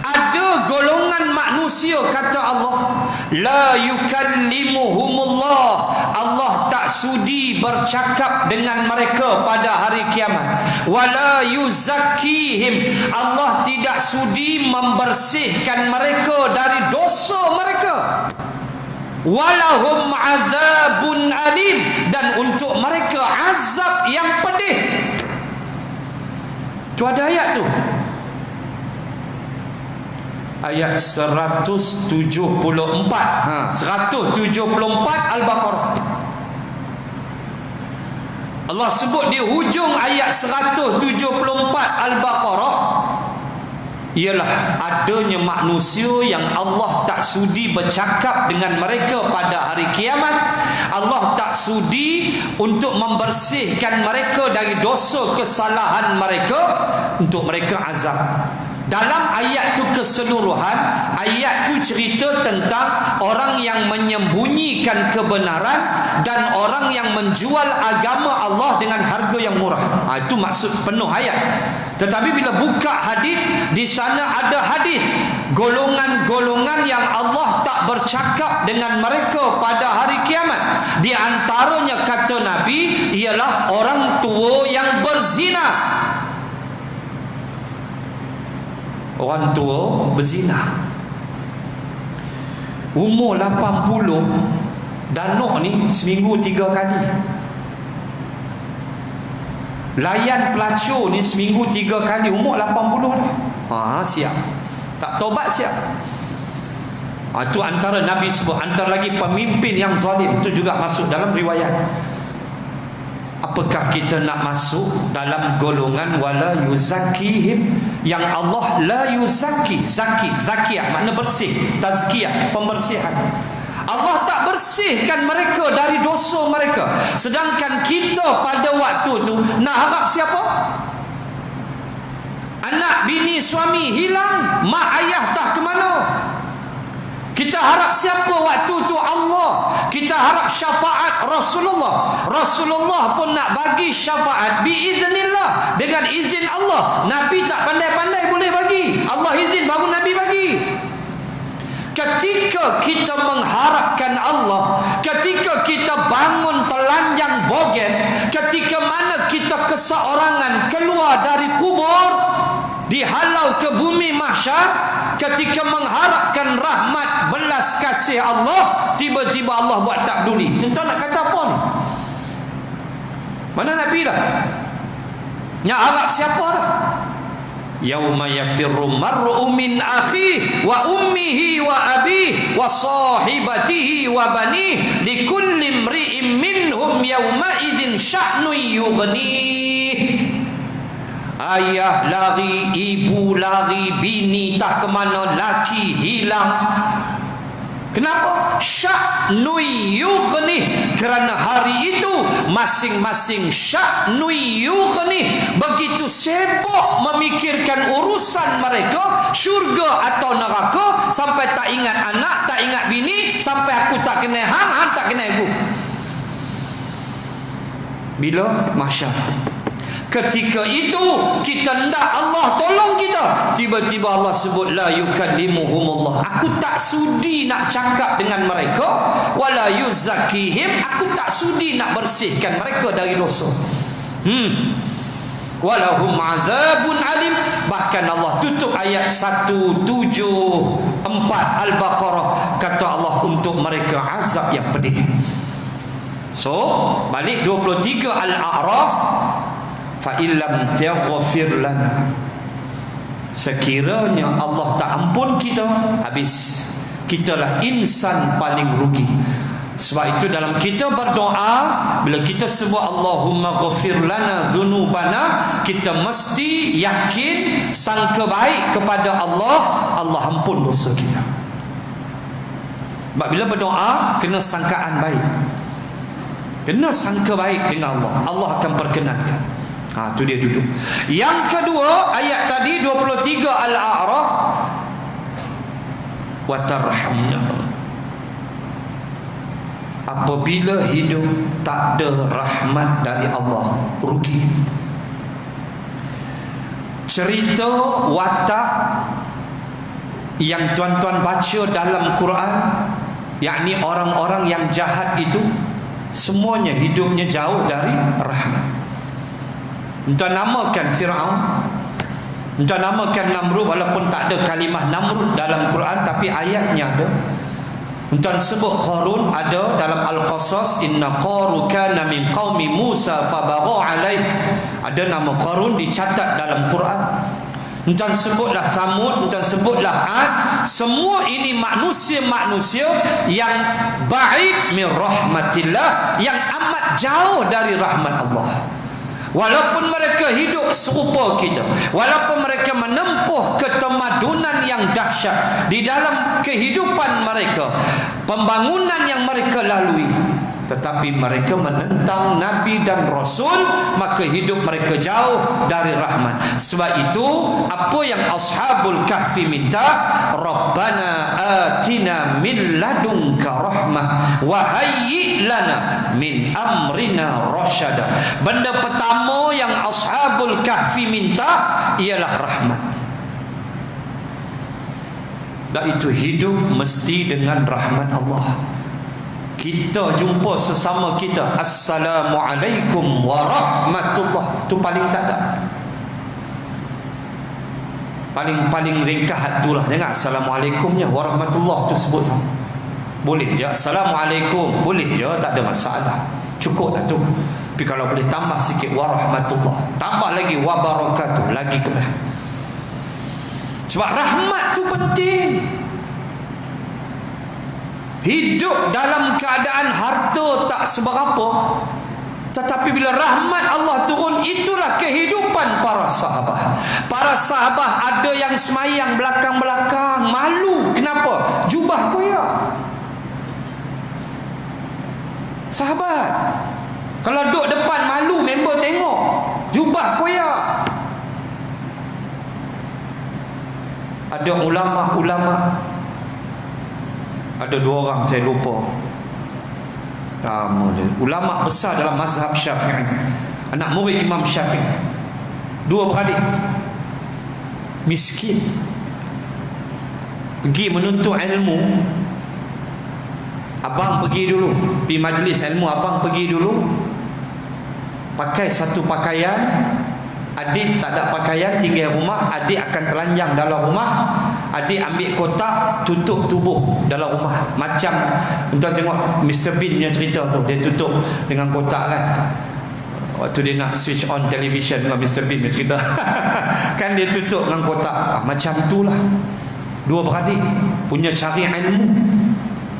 Ada golongan manusia, kata Allah, la yukallimuhumullah, Allah tak sudi bercakap dengan mereka pada hari kiamat. Wala yuzakkihim, Allah tidak sudi membersihkan mereka dari dosa mereka. Walahum azabun alim, dan untuk mereka azab yang pedih. Tu ada ayat tu, ayat 174. 174 Al-Baqarah. Allah sebut di hujung ayat 174 Al-Baqarah, ialah adanya manusia yang Allah tak sudi bercakap dengan mereka pada hari kiamat. Allah tak sudi untuk membersihkan mereka dari dosa kesalahan mereka, untuk mereka azab. Dalam ayat tu keseluruhan, ayat tu cerita tentang orang yang menyembunyikan kebenaran dan orang yang menjual agama Allah dengan harga yang murah. Itu maksud penuh ayat. Tetapi bila buka hadis, di sana ada hadis golongan-golongan yang Allah tak bercakap dengan mereka pada hari kiamat. Di antaranya, kata Nabi, ialah orang tua yang berzina. Orang tua berzina, umur 80, danuk ni seminggu 3 kali. Layan pelacur ni seminggu 3 kali, umur 80 dah. Siap. Tak tobat siap. Itu antara Nabi sebut, antara lagi pemimpin yang zalim. Itu juga masuk dalam riwayat. Apakah kita nak masuk dalam golongan wala yuzakkihim, yang Allah la yuzakki? Zakiyah makna bersih, tazkiyah, pembersihan. Allah tak bersihkan mereka dari dosa mereka. Sedangkan kita pada waktu tu nak harap siapa? Anak, bini, suami hilang, mak ayah tak ke mana? Kita harap siapa waktu tu? Allah. Kita harap syafaat Rasulullah. Rasulullah pun nak bagi syafaat biiznillah, dengan izin Allah. Nabi tak pandai-pandai boleh bagi, Allah izin baru Nabi bagi. Ketika kita mengharapkan Allah, ketika kita bangun telanjang bogel, ketika mana kita keseorangan keluar dari kubur, dihalau ke bumi mahsyar, ketika mengharapkan rahmat belas kasih Allah, tiba-tiba Allah buat tak peduli. Tuan-tuan nak kata apa ni? Mana Nabi dah? Nak harap siapa dah? Yauma yafirru mar'u min akhihi wa ummihi wa abihi wa sahibatihi wa banihi likulli imri'in minhum yawma idzin sya'nun yughnihi. Ayah lari, ibu lari, bini tak ke mana, laki hilang. Kenapa? Sya'nui yughni, kerana hari itu masing-masing sya'nui yughni begitu sibuk memikirkan urusan mereka, syurga atau neraka, sampai tak ingat anak, tak ingat bini, sampai aku tak kena hang tak kena ibu. Bila mahsyar, ketika itu kita hendak Allah tolong kita, tiba-tiba Allah sebut la yukallimuhumullah, aku tak sudi nak cakap dengan mereka, wala yuzakkihim, aku tak sudi nak bersihkan mereka dari dosa. Walahum azabun alim. Bahkan Allah tutup ayat 174 Al-Baqarah, kata Allah untuk mereka azab yang pedih. So balik 23 Al-A'raf, fa illam taghfir lana, sekiranya Allah tak ampun kita, habis. Kitalah insan paling rugi. Sebab itu dalam kita berdoa, bila kita sebut Allahumma ghafir lana dhunubana, kita mesti yakin, sangka baik kepada Allah, Allah ampun dosa kita. Sebab bila berdoa, kena sangkaan baik, kena sangka baik dengan Allah, Allah akan perkenankan. Itu dia duduk. Yang kedua, ayat tadi 23 Al-A'raf, wa tarhamna. Apabila hidup tak ada rahmat dari Allah, rugi. Cerita watak yang tuan-tuan baca dalam Quran, yakni orang-orang yang jahat itu, semuanya hidupnya jauh dari rahmat. Tuan namakan Fir'aun, tuan namakan Namrud, walaupun tak ada kalimah Namrud dalam Quran, tapi ayatnya ada. Tuan sebut Qarun, ada dalam Al-Qasas, inna Qaru kana min qaumi Musa fabagha alaih, ada nama Qarun dicatat dalam Quran. Tuan sebutlah Thamud, tuan sebutlah Ad, semua ini manusia-manusia yang ba'id min rahmatillah, yang amat jauh dari rahmat Allah. Walaupun mereka hidup serupa kita, walaupun mereka menempuh ketamadunan yang dahsyat di dalam kehidupan mereka, pembangunan yang mereka lalui, tetapi mereka menentang Nabi dan Rasul, maka hidup mereka jauh dari rahmat. Sebab itu apa yang Ashabul Kahfi minta, Rabbana atina min ladunka rahmah wa hayyi lana min amrina rasyada. Benda pertama yang Ashabul Kahfi minta ialah rahmat. Dan itu hidup mesti dengan rahmat Allah. Kita jumpa sesama kita, Assalamualaikum warahmatullah, tu paling tak ada, paling ringkas itulah. Jangan Assalamualaikumnya, warahmatullah tu sebut sama. Boleh je Assalamualaikum, boleh je, tak ada masalah, cukup dah tu. Tapi kalau boleh tambah sikit warahmatullah, tambah lagi wabarakatuh, lagi kena. Sebab rahmat tu penting. Hidup dalam keadaan harta tak seberapa, tetapi bila rahmat Allah turun, itulah kehidupan para sahabat. Para sahabat ada yang semayang belakang-belakang, malu. Kenapa? Jubah koyak. Sahabat kalau duduk depan malu, member tengok, jubah koyak. Ada ulama-ulama, ada dua orang saya lupa nama dia, ulama besar dalam mazhab Syafi'i, anak murid Imam Syafi'i, dua beradik, miskin, pergi menuntut ilmu. Abang pergi dulu, pergi majlis ilmu, abang pergi dulu, pakai satu pakaian. Adik tak ada pakaian, tinggal rumah, adik akan telanjang dalam rumah. Adik ambil kotak, tutup tubuh dalam rumah. Macam tuan tengok Mr. Bean punya cerita tu, dia tutup dengan kotak kan, waktu dia nak switch on television. Mr. Bean punya cerita kan dia tutup dengan kotak. Macam itulah dua beradik punya cari ilmu.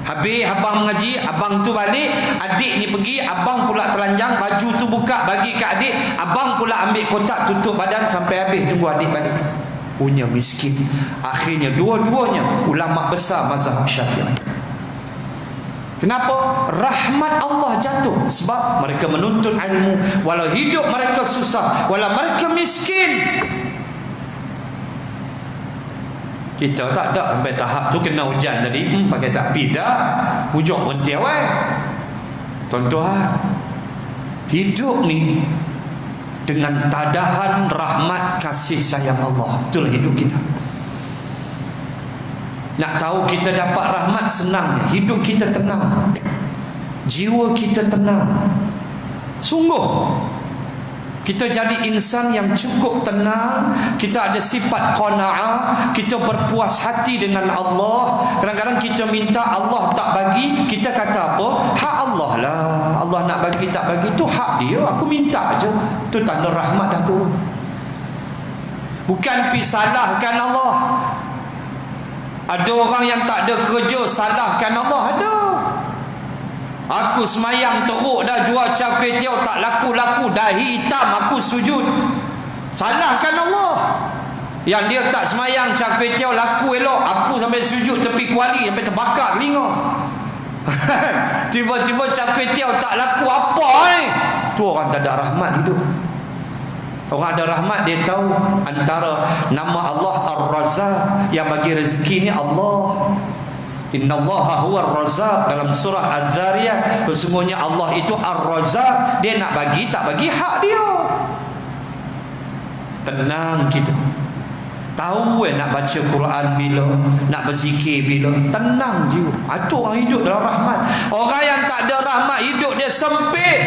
Habis abang mengaji, abang tu balik, adik ni pergi, abang pula telanjang, baju tu buka bagi ke adik, abang pula ambil kotak tutup badan sampai habis, tunggu adik balik. Punya miskin. Akhirnya dua-duanya ulama besar mazhab Syafi'i. Kenapa? Rahmat Allah jatuh sebab mereka menuntut ilmu, walau hidup mereka susah, walau mereka miskin. Kita tak ada sampai tahap tu, kena hujan tadi pakai takbir dah, hujung berhenti awal. Tuan-tuan, hidup ni dengan tadahan rahmat kasih sayang Allah, itulah hidup kita. Nak tahu kita dapat rahmat senang, hidup kita tenang, jiwa kita tenang. Sungguh kita jadi insan yang cukup tenang, kita ada sifat qanaah, kita berpuas hati dengan Allah. Kadang-kadang kita minta Allah tak bagi, kita kata apa? Hak Allah lah, Allah nak bagi tak bagi tu hak dia, aku minta aja. Tu tanda rahmat dah tu. Bukan pi salahkan Allah. Ada orang yang tak ada kerja salahkan Allah, ada. Aku semayang teruk dah, jual char kway teow tak laku-laku, dahi hitam aku sujud. Salahkan Allah. Yang dia tak semayang char kway teow laku elok, aku sampai sujud tepi kuali sampai terbakar telinga. Tiba-tiba char kway teow tak laku, apa ni? Tu orang tak ada rahmat hidup. Orang ada rahmat dia tahu antara nama Allah Ar-Razzaq, yang bagi rezeki ni Allah. Innallaha huwar razzaq, dalam surah Az-Zariyat, sesungguhnya Allah itu Ar-Razzaq, dia nak bagi tak bagi hak dia. Tenang kita. Tahu nak baca Quran bila, nak berzikir bila, tenang jiwa. Itu orang hidup dalam rahmat. Orang yang tak ada rahmat hidup dia sempit.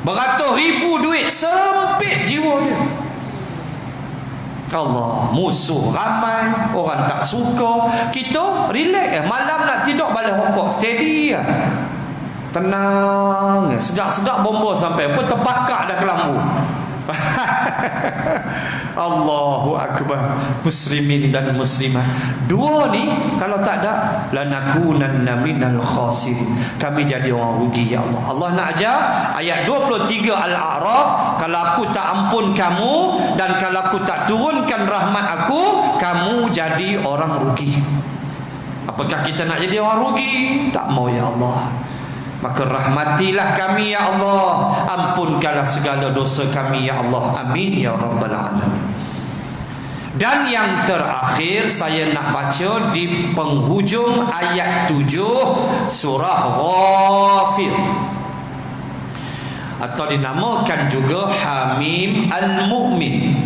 Beratus ribu duit, sempit jiwa dia. Allah, musuh ramai, orang tak suka. Kita relax, malam nak tidur balik rokok steady ya. Tenang, sedap-sedap bomba sampai pun terbakar dah kelambu. Allahu Akbar. Muslimin dan muslimat, dua ni kalau tak ada, lanakunanna minal khasirin, kami jadi orang rugi ya Allah. Allah nak ajar ayat 23 Al-A'raf, kalau aku tak ampun kamu dan kalau aku tak turunkan rahmat aku, kamu jadi orang rugi. Apakah kita nak jadi orang rugi? Tak mau ya Allah. Maka rahmatilah kami ya Allah, ampunkanlah segala dosa kami ya Allah. Amin ya Rabbal Alamin. Dan yang terakhir saya nak baca di penghujung ayat 7 surah Ghafir, atau dinamakan juga Hamim Al-Mu'min,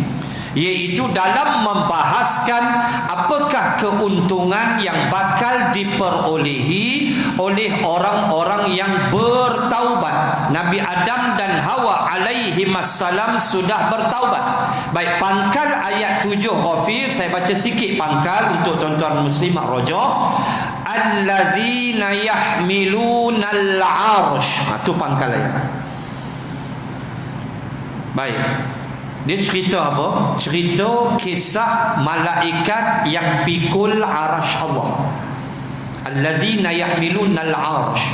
iaitu dalam membahaskan apakah keuntungan yang bakal diperolehi oleh orang-orang yang bertaubat. Nabi Adam dan Hawa alaihimassalam sudah bertaubat. Baik, pangkal ayat 7 Ghafir saya baca sikit pangkal untuk tuan-tuan muslimat rojak. Allazina yahmilunal arsh. Itu pangkal ayat. Baik, dia cerita apa? Cerita kisah malaikat yang pikul arasy Allah. Alladzina yahmilunal arsh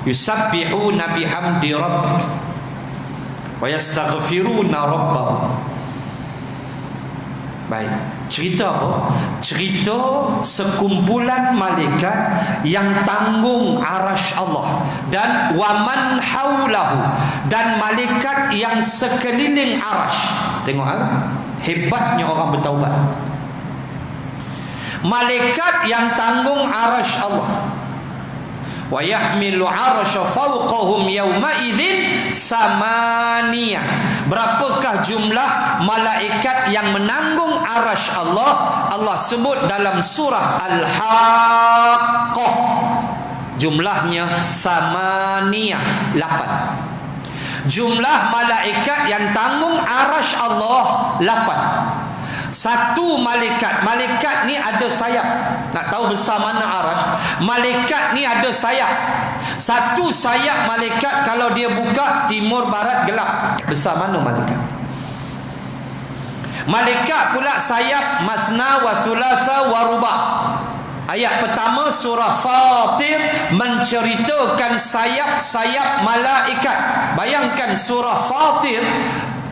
yusabbihuna bihamdi rabbik wa yastaghfiruna rabbahum. Baik, cerita apa? Cerita sekumpulan malaikat yang tanggung arasy Allah dan waman haulahu, dan malaikat yang sekeliling arasy. Tengok hebatnya orang bertaubat. Malaikat yang tanggung arasy Allah. Wa yahmilu arsya fawqahum yawma idzin samaniyah. Berapakah jumlah malaikat yang menanggung arasy Allah? Allah sebut dalam surah Al-Haqqah. Jumlahnya samaniyah, 8. Jumlah malaikat yang tanggung arasy Allah 8. Satu malaikat, malaikat ni ada sayap. Nak tahu besar mana arasy? Malaikat ni ada sayap. Satu sayap malaikat kalau dia buka timur barat gelap. Besar mana malaikat? Malaikat pula sayap masna wa thulatha wa ruba'. Ayat pertama surah Fatir menceritakan sayap-sayap malaikat. Bayangkan surah Fatir,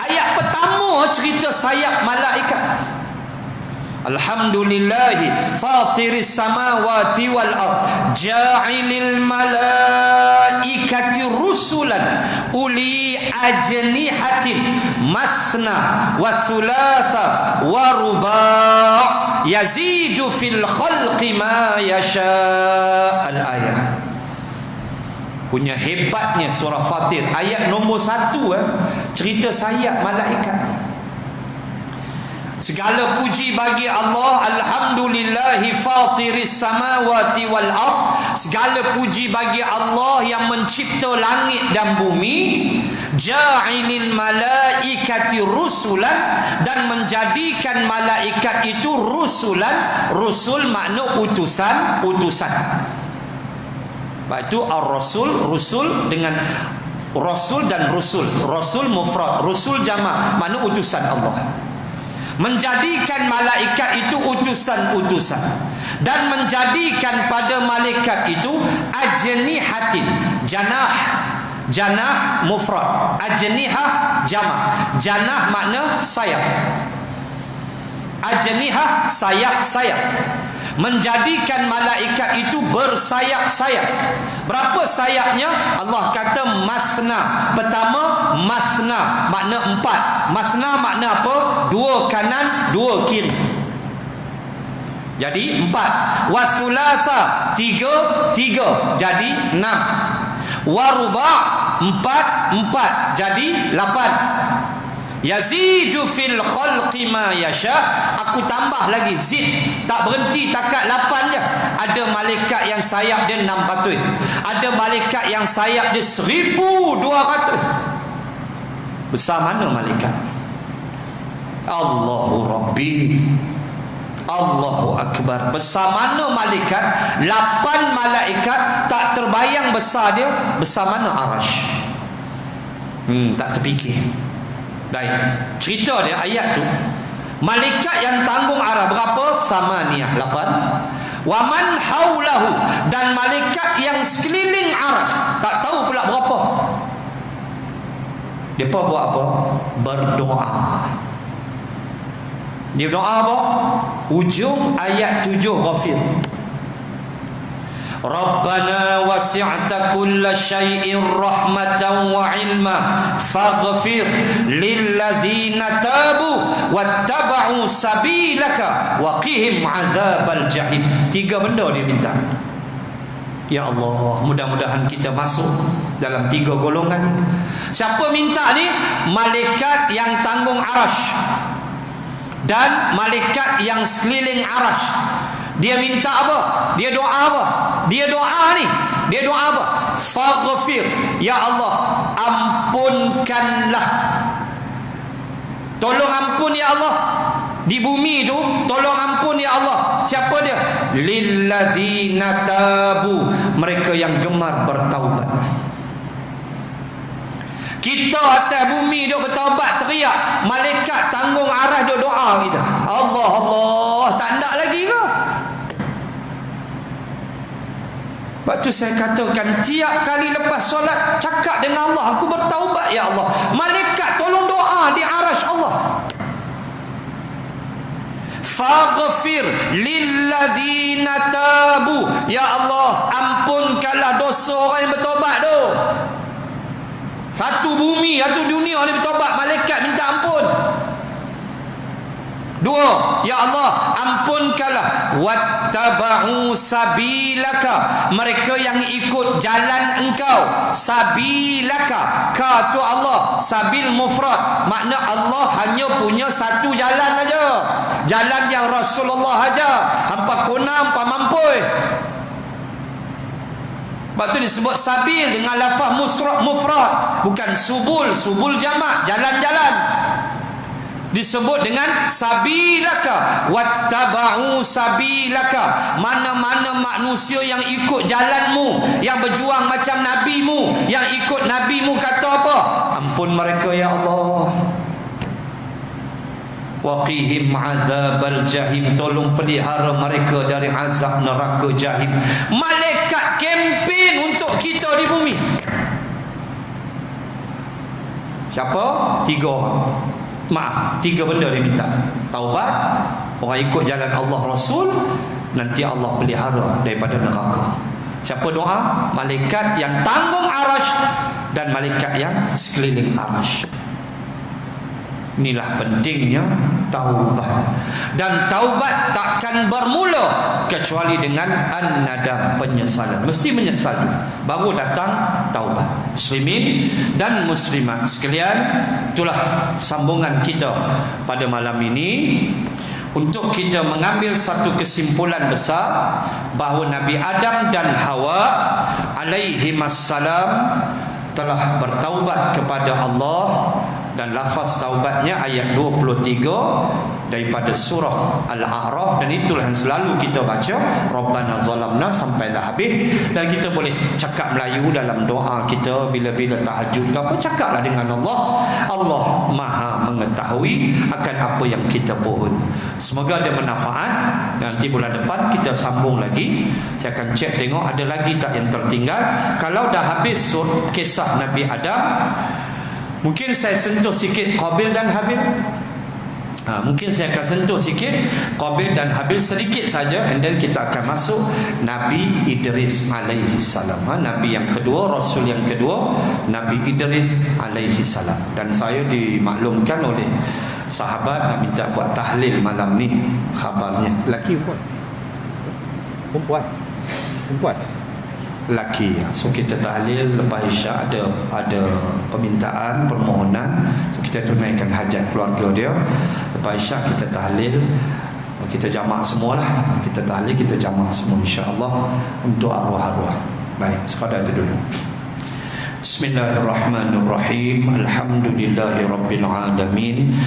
ayat pertama cerita sayap malaikat. Alhamdulillahi fatiris samawati wal ard ja'ilil malaikati rusulan uli ajnihatin masna wa thulatha wa ruba' yazidu fil khalqi ma yasha. Al-ayat. Punya hebatnya surah Fatir, ayat nombor 1 cerita sayap malaikat. Segala puji bagi Allah. Alhamdulillahi fatiris samawati wal ard. Segala puji bagi Allah yang mencipta langit dan bumi. Ja'ilil malaikati rusulan, dan menjadikan malaikat itu rusulan. Rusul makna utusan, utusan. Itu ar-rasul, rusul dengan rasul dan rusul. Rasul mufrad, rusul jamak, makna utusan Allah. Menjadikan malaikat itu utusan-utusan. dan menjadikan pada malaikat itu ajnihatin, janah mufrad, ajnihah jamak. Janah makna sayap, ajnihah sayap-sayap. Menjadikan malaikat itu bersayap-sayap. Berapa sayapnya? Allah kata masna. Pertama, masna makna 4. Masna makna apa? 2 kanan, 2 kiri. Jadi 4. Wasulasa, 3. Jadi 6. Waruba, 4. Jadi 8. Yazidu fil khalqi ma yasha. Aku tambah lagi, zid, tak berhenti takat 8 je. Ada malaikat yang sayap dia 600, ada malaikat yang sayap dia 1200. Besar mana malaikat? Allahu Rabbi, Allahu Akbar. Besar mana malaikat? 8 malaikat, tak terbayang besar dia. Besar mana arash? Tak terfikir. Baik, cerita dia ayat tu. Malaikat yang tanggung arah berapa? Samaniyah, 8. Waman haulahu, dan malaikat yang sekeliling arah tak tahu pula berapa. Depa buat apa? Berdoa. Dia doa apa? Ujung ayat 7 Ghafir. Rabbana wasi'ta kulla syai'in rahmatan wa ilma faghfir lilladzina tabu wattaba'u sabilaka wa qihim azabal jahim. 3 benda dia minta. Ya Allah, mudah-mudahan kita masuk dalam 3 golongan. Siapa minta ni? Malaikat yang tanggung arash dan malaikat yang sekeliling arash. Dia minta apa? Dia doa apa? Dia doa ni, dia doa apa? Faghfir, ya Allah, ampunkanlah. Tolong ampun ya Allah. Di bumi tu tolong ampun ya Allah. Siapa dia? Lilladzina tabu, mereka yang gemar bertaubat. Kita atas bumi duk bertaubat, teriak, malaikat tanggung arah duk doa kita. Allah, Allah, tak nak lagi ke? Sebab tu saya katakan, tiap kali lepas solat cakap dengan Allah, aku bertaubat ya Allah. Malaikat tolong doa di arash Allah. Faghfir lilladzina tabu, ya Allah, ampunkanlah dosa orang yang bertaubat tu. Satu bumi, satu dunia ni bertaubat, malaikat minta ampun. 2, ya Allah, ampunkanlah wattaba'u sabilaka, mereka yang ikut jalan engkau. Sabilaka, ka tu Allah, sabil mufrad, makna Allah hanya punya satu jalan aja, jalan yang Rasulullah aja. Hampa kuna, hampa mampui. Sebab tu disebut sabil dengan lafaz mufrad, bukan subul. Subul jamak, jalan-jalan. Disebut dengan sabilaka, wattaba'u sabilaka, mana-mana manusia yang ikut jalanmu, yang berjuang macam nabimu, yang ikut nabimu, kata apa? Ampun mereka ya Allah. Waqihim azabal jahim, tolong pelihara mereka dari azab neraka jahim. Malaikat kempen untuk kita di bumi. Siapa? 3 orang. Maaf, 3 benda dia minta. Taubat, orang ikut jalan Allah Rasul, nanti Allah pelihara daripada neraka. Siapa doa? Malaikat yang tanggung arash dan malaikat yang sekeliling arash. Inilah pentingnya taubat. Dan taubat takkan bermula kecuali dengan an-nadam, penyesalan. Mesti menyesal, baru datang taubat. Muslimin dan muslimat sekalian, itulah sambungan kita pada malam ini untuk kita mengambil satu kesimpulan besar bahawa Nabi Adam dan Hawa alaihimassalam telah bertaubat kepada Allah. Dan lafaz taubatnya ayat 23 daripada surah Al-A'raf, dan itulah yang selalu kita baca, Rabbana zalamna, sampailah habis. Dan kita boleh cakap Melayu dalam doa kita bila-bila tahajud ke apa, cakaplah dengan Allah. Allah Maha mengetahui akan apa yang kita pohon. Semoga ada manfaat. Nanti bulan depan kita sambung lagi. Saya akan cek tengok ada lagi tak yang tertinggal. Kalau dah habis kisah Nabi Adam, mungkin saya sentuh sikit Qabil dan Habil. Mungkin saya akan sentuh sikit Qabil dan Habil sedikit saja, and then kita akan masuk Nabi Idris alaihi salam. Nabi yang kedua, Rasul yang kedua, Nabi Idris alaihi salam. Dan saya dimaklumkan oleh sahabat nak minta buat tahlil malam ni. Khabarnya lelaki perempuan lelaki. So kita tahlil lepas isyak, ada permintaan, permohonan, so kita tunaikan hajat keluarga dia. Lepas isyak kita tahlil, kita jamak semualah. Kita tahlil, kita jamak semua insya-Allah untuk arwah-arwah. Baik, sekadar itu dulu. Bismillahirrahmanirrahim. Alhamdulillahirabbil alamin.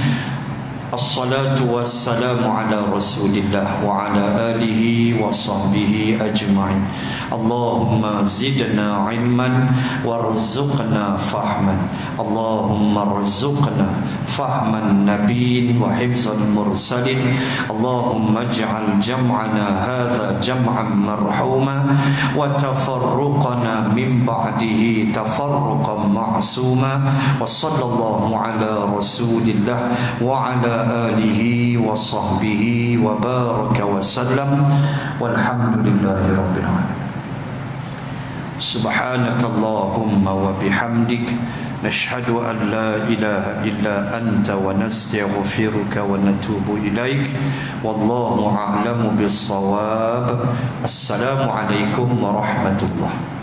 Assalatu wassalamu ala Rasulillah wa ala alihi wa sahbihi ajma'in. Allahumma zidna ilman warzuqna fahman. Allahumma rzuqna fahman nabiyyin wa hifzal mursalin. Allahumma ij'al jam'ana hadha jam'an marhuma wa tafarruqana min ba'dihi tafarruqan ma'suma. Wa sallallahu ala Rasulillah wa ala alihi wa sahbihi wa baraka wa sallam. Walhamdulillahi rabbil alamin. Subhanakallahumma wa bihamdik, nashhadu an la ilaha illa anta wa nastaghfiruka wa natubu ilaik. Wallahu a'lamu bis-shawab. Assalamu alaikum warahmatullahi